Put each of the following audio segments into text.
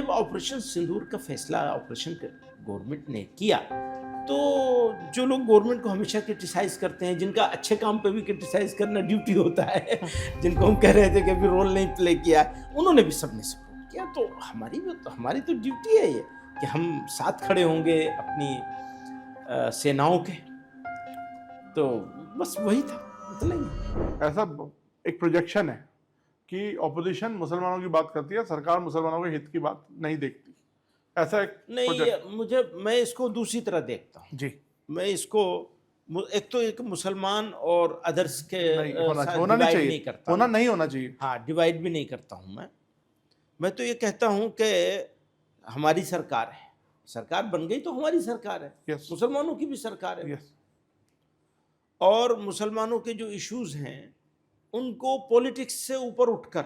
जब ऑपरेशन सिंदूर का फैसला ऑपरेशन गवर्नमेंट ने किया, तो जो लोग गवर्नमेंट को हमेशा क्रिटिसाइज करते हैं, जिनका अच्छे काम पे भी क्रिटिसाइज करना ड्यूटी होता है, जिनको हम कह रहे थे कि अभी रोल नहीं प्ले किया, उन्होंने भी सबने सपोर्ट किया। तो हमारी तो ड्यूटी है ये कि हम साथ खड़े होंगे अपनी सेनाओं के। तो बस वही था, इतना ही। ऐसा एक प्रोजेक्शन है कि ऑपोजिशन मुसलमानों की बात करती है, सरकार मुसलमानों के हित की बात नहीं देखती, ऐसा एक नहीं, मैं इसको दूसरी तरह देखता हूँ जी। मैं इसको एक तो एक मुसलमान और अदर्स के नहीं होना साथ चाहिए, होना नहीं डिवाइड चाहिए, नहीं करता होना हूँ। नहीं होना चाहिए। हाँ, डिवाइड भी नहीं करता हूँ मैं तो ये कहता हूँ कि हमारी सरकार है, सरकार बन गई तो हमारी सरकार है, Yes. मुसलमानों की भी सरकार है। यस, और मुसलमानों के जो इश्यूज हैं उनको पॉलिटिक्स से ऊपर उठकर,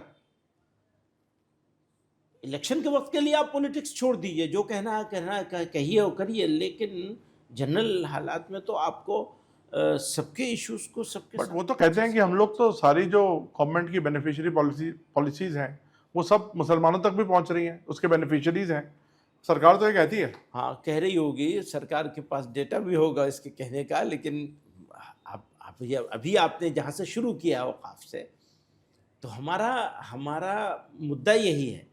इलेक्शन के वक्त के लिए आप पॉलिटिक्स छोड़ दीजिए, जो कहना है कहिए और करिए, लेकिन जनरल हालात में तो आपको सबके इश्यूज को सबके बट साथ। वो तो कहते हैं कि हम लोग तो सारी जो गवर्नमेंट की बेनिफिशियरी पॉलिसीज हैं वो सब मुसलमानों तक भी पहुंच रही हैं, उसके बेनिफिशियरीज हैं, सरकार तो ये कहती है। हाँ, कह रही होगी, सरकार के पास डेटा भी होगा इसके कहने का, लेकिन अभी आपने जहाँ से शुरू किया औकाफ से, तो हमारा हमारा मुद्दा यही है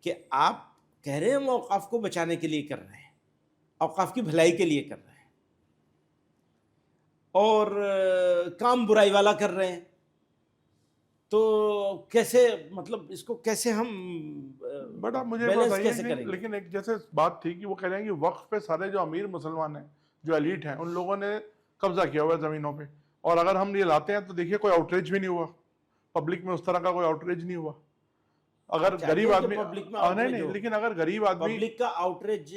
कि आप कह रहे हैं हम औकाफ को बचाने के लिए कर रहे हैं, औकाफ की भलाई के लिए कर रहे हैं, और काम बुराई वाला कर रहे हैं। तो कैसे, मतलब इसको कैसे हम बट आप मुझे बैलेंस बताइए कैसे कि करेंगे? लेकिन एक जैसे बात थी कि वो कह रहे हैं कि वक्फ पे सारे जो अमीर मुसलमान हैं, जो एलीट हैं, उन लोगों ने कब्जा किया हुआ है ज़मीनों पे, और अगर हम ये लाते हैं तो देखिए कोई आउटरीच भी नहीं हुआ पब्लिक में, उस तरह का कोई आउटरीच नहीं हुआ। अगर गरीब आदमी पब्लिक में नहीं आउटरीच नहीं, हो, लेकिन अगर गरीब आदमी, पब्लिक का आउटरीच,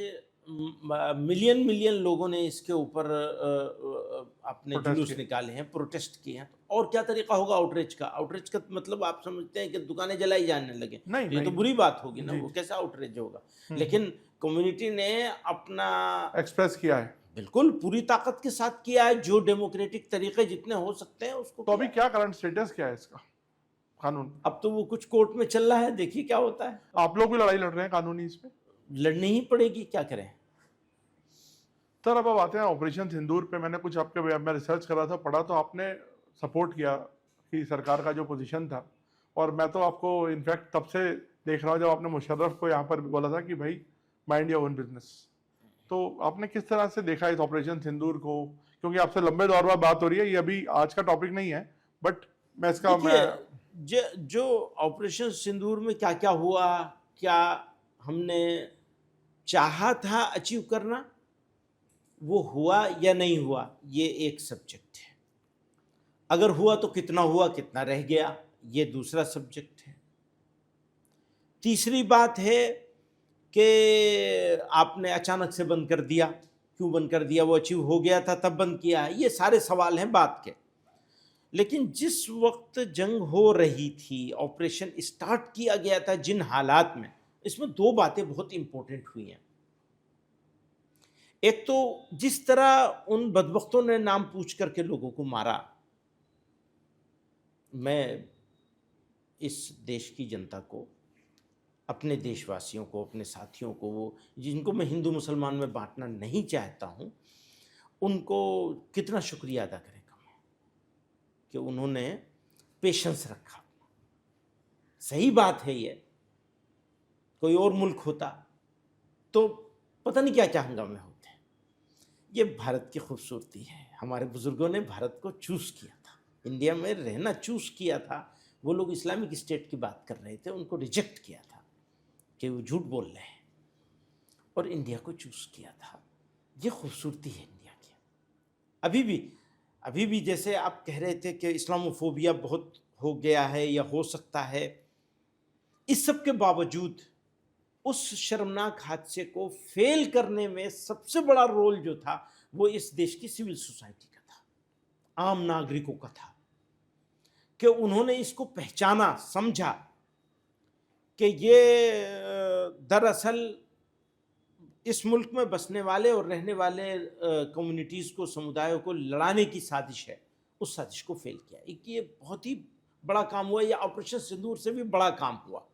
मिलियन मिलियन लोगों ने इसके ऊपर अपने प्रोटेस्ट जुलूस किया। निकाले हैं, प्रोटेस्ट किए हैं, तो और क्या तरीका होगा आउटरीच का? आउटरीच का मतलब आप समझते हैं कि दुकानें जलाई जाने लगे? नहीं ये तो नहीं, बुरी बात होगी ना, जी वो कैसा आउटरीच होगा? हम्म, लेकिन कम्युनिटी ने अपना एक्सप्रेस किया है। बिल्कुल पूरी ताकत के साथ किया है, जो डेमोक्रेटिक तरीके जितने हो सकते हैं उसको तो अभी किया है। क्या करंट स्टेटस क्या है इसका कानून? अब तो वो कुछ कोर्ट में चल रहा है, देखिए क्या होता है। आप लोग भी लड़ाई लड़ रहे हैं कानूनी इस पे? लड़नी ही पड़ेगी, क्या करें। सर अब आते हैं ऑपरेशन सिंदूर पे। मैंने कुछ आपके मैं रिसर्च कर रहा था, पढ़ा, तो आपने सपोर्ट किया कि सरकार का जो पोजीशन था, और मैं तो आपको इनफैक्ट तब से देख रहा हूँ जब आपने मुशर्रफ को यहाँ पर बोला था कि भाई माइंड योर ओन बिजनेस। तो आपने किस तरह से देखा इस ऑपरेशन सिंदूर को? क्योंकि आपसे लंबे दौर बाद बात हो रही है, ये अभी आज का टॉपिक नहीं है, बट मैं इसका देखिए, जो ऑपरेशन सिंदूर में क्या क्या हुआ, क्या हमने चाहा था अचीव करना, वो हुआ या नहीं हुआ, ये एक सब्जेक्ट है। अगर हुआ तो कितना हुआ, कितना रह गया, ये दूसरा सब्जेक्ट है। तीसरी बात है कि आपने अचानक से बंद कर दिया, क्यों बंद कर दिया? वो अचीव हो गया था तब बंद किया? ये सारे सवाल हैं बात के। लेकिन जिस वक्त जंग हो रही थी, ऑपरेशन स्टार्ट किया गया था, जिन हालात में, इसमें दो बातें बहुत इंपॉर्टेंट हुई हैं। एक तो जिस तरह उन बदबख्तों ने नाम पूछ करके लोगों को मारा, मैं इस देश की जनता को, अपने देशवासियों को, अपने साथियों को, वो जिनको मैं हिंदू मुसलमान में बांटना नहीं चाहता हूँ, उनको कितना शुक्रिया अदा करें कि उन्होंने पेशेंस रखा। सही बात है, ये कोई और मुल्क होता तो पता नहीं क्या क्या हंगामे होते। ये भारत की खूबसूरती है, हमारे बुजुर्गों ने भारत को चूज़ किया था, इंडिया में रहना चूज़ किया था। वो लोग इस्लामिक स्टेट की बात कर रहे थे, उनको रिजेक्ट किया था कि वो झूठ बोल रहे हैं, और इंडिया को चूज़ किया था। ये खूबसूरती है इंडिया की। अभी भी जैसे आप कह रहे थे कि इस्लामोफोबिया बहुत हो गया है या हो सकता है, इस सब के बावजूद उस शर्मनाक हादसे को फेल करने में सबसे बड़ा रोल जो था वो इस देश की सिविल सोसाइटी का था, आम नागरिकों का था, कि उन्होंने इसको पहचाना, समझा कि ये दरअसल इस मुल्क में बसने वाले और रहने वाले कम्युनिटीज़ को, समुदायों को लड़ाने की साजिश है। उस साजिश को फेल किया। एक ये बहुत ही बड़ा काम हुआ, या ऑपरेशन सिंदूर से भी बड़ा काम हुआ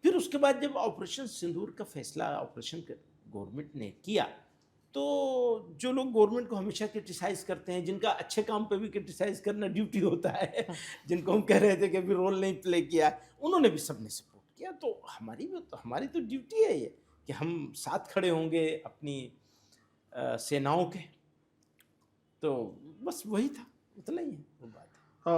फिर उसके बाद जब ऑपरेशन सिंदूर का फैसला ऑपरेशन गवर्नमेंट ने किया, तो जो लोग गवर्नमेंट को हमेशा क्रिटिसाइज करते हैं, जिनका अच्छे काम पे भी क्रिटिसाइज करना ड्यूटी होता है, जिनको हम कह रहे थे कि अभी रोल नहीं प्ले किया, उन्होंने भी सबने सपोर्ट किया। तो हमारी तो ड्यूटी है ये कि हम साथ खड़े होंगे अपनी सेनाओं के। तो बस वही था, उतना ही है वो बात।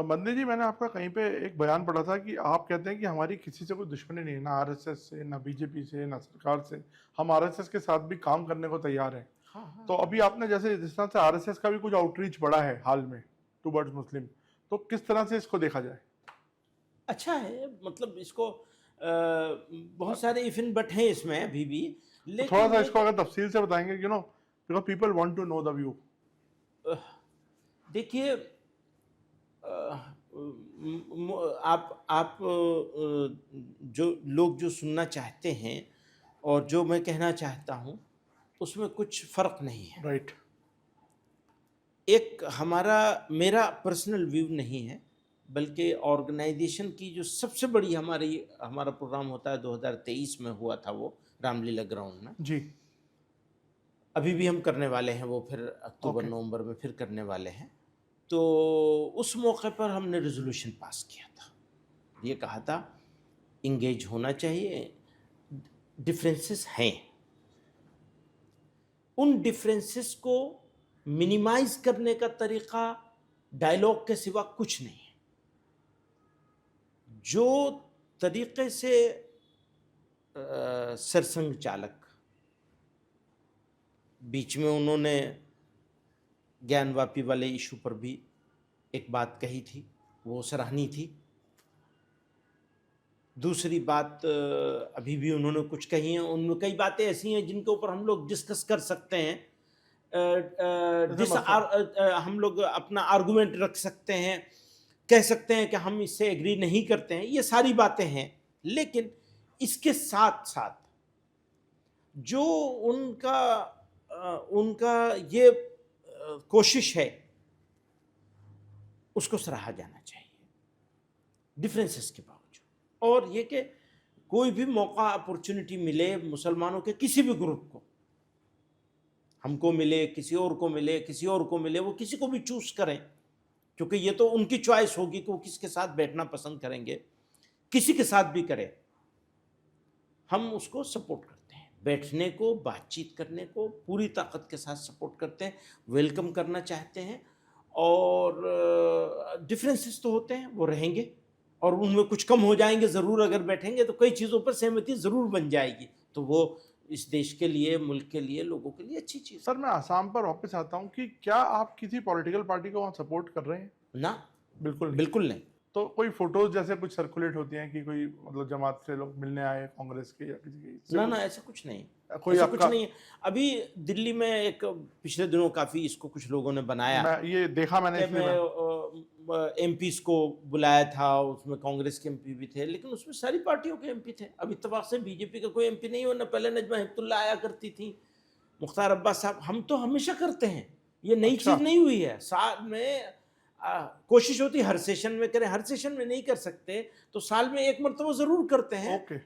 मंदिर जी, मैंने आपका कहीं पे एक बयान पढ़ा था कि आप कहते हैं कि हमारी किसी से कोई दुश्मनी नहीं है, ना आरएसएस से, ना बीजेपी से, ना सरकार से। हम आरएसएस के साथ भी काम करने को तैयार हैं। हाँ हाँ। तो अभी आपने जैसे जिस तरह से आरएसएस का भी कुछ आउटरीच बढ़ा है हाल में टुवर्ड्स मुस्लिम, तो किस तरह से इसको देखा जाए? अच्छा है, मतलब इसको बहुत सारे इफ इन बट हैं इसमें अभी भी, तो लेकिन थोड़ा सा इसको अगर तफसील से बताएंगे, because people want to know the view. देखिए, आप जो लोग जो सुनना चाहते हैं और जो मैं कहना चाहता हूँ उसमें कुछ फर्क नहीं है। राइट। एक मेरा पर्सनल व्यू नहीं है, बल्कि ऑर्गेनाइजेशन की जो सबसे बड़ी हमारा प्रोग्राम होता है 2023 में हुआ था, वो रामलीला ग्राउंड में जी। अभी भी हम करने वाले हैं, वो फिर अक्टूबर Okay. नवंबर में फिर करने वाले हैं। तो उस मौके पर हमने रेजोल्यूशन पास किया था, ये कहा था इंगेज होना चाहिए, डिफरेंसेस हैं, उन डिफरेंसेस को मिनिमाइज करने का तरीका डायलॉग के सिवा कुछ नहीं है। जो तरीके से सरसंघ चालक बीच में उन्होंने ज्ञानवापी वाले इशू पर भी एक बात कही थी, वो सराहनीय थी। दूसरी बात अभी भी उन्होंने कुछ कही हैं, उनमें कई बातें ऐसी हैं जिनके ऊपर हम लोग डिस्कस कर सकते हैं, हम लोग अपना आर्गुमेंट रख सकते हैं, कह सकते हैं कि हम इससे एग्री नहीं करते हैं, ये सारी बातें हैं। लेकिन इसके साथ साथ जो उनका ये कोशिश है उसको सराहा जाना चाहिए डिफरेंसेस के बावजूद। और ये कि कोई भी मौका अपॉर्चुनिटी मिले मुसलमानों के किसी भी ग्रुप को, हमको मिले, किसी और को मिले, किसी और को मिले, वो किसी को भी चूज करें, क्योंकि ये तो उनकी चॉइस होगी कि वो किसके साथ बैठना पसंद करेंगे, किसी के साथ भी करें, हम उसको सपोर्ट करते हैं। बैठने को, बातचीत करने को पूरी ताकत के साथ सपोर्ट करते हैं, वेलकम करना चाहते हैं। और डिफरेंसेस तो होते हैं, वो रहेंगे और उनमें कुछ कम हो जाएंगे ज़रूर। अगर बैठेंगे तो कई चीज़ों पर सहमति ज़रूर बन जाएगी, तो वो इस देश के लिए, मुल्क के लिए, लोगों के लिए अच्छी चीज़। सर, मैं आसाम पर वापस आता हूँ कि क्या आप किसी पॉलिटिकल पार्टी को वहाँ सपोर्ट कर रहे हैं? ना, बिल्कुल नहीं। बिल्कुल नहीं। तो कोई फोटोज जैसे कुछ सर्कुलेट होती हैं कि कोई मतलब जमात से लोग मिलने आए, कांग्रेस के या किसी के? ना, ऐसा कुछ नहीं, कोई ऐसा आपका कुछ नहीं है। अभी दिल्ली में एक पिछले दिनों काफ़ी इसको कुछ लोगों ने बनाया, मैं ये देखा मैंने, कि इसलिए मैं एमपीज को बुलाया था, उसमें कांग्रेस के एमपी भी थे, लेकिन उसमें सारी पार्टियों के एमपी थे। अब इत्तेफाक से बीजेपी का कोई एमपी नहीं हो, न पहले नजमा हेपतुल्ला आया करती थी, मुख्तार अब्बास साहब। हम तो हमेशा करते हैं, ये नई अच्छा। चीज़ नहीं हुई है। साल में कोशिश होती है हर सेशन में करें, हर सेशन में नहीं कर सकते तो साल में एक मरतबा ज़रूर करते हैं। ओके।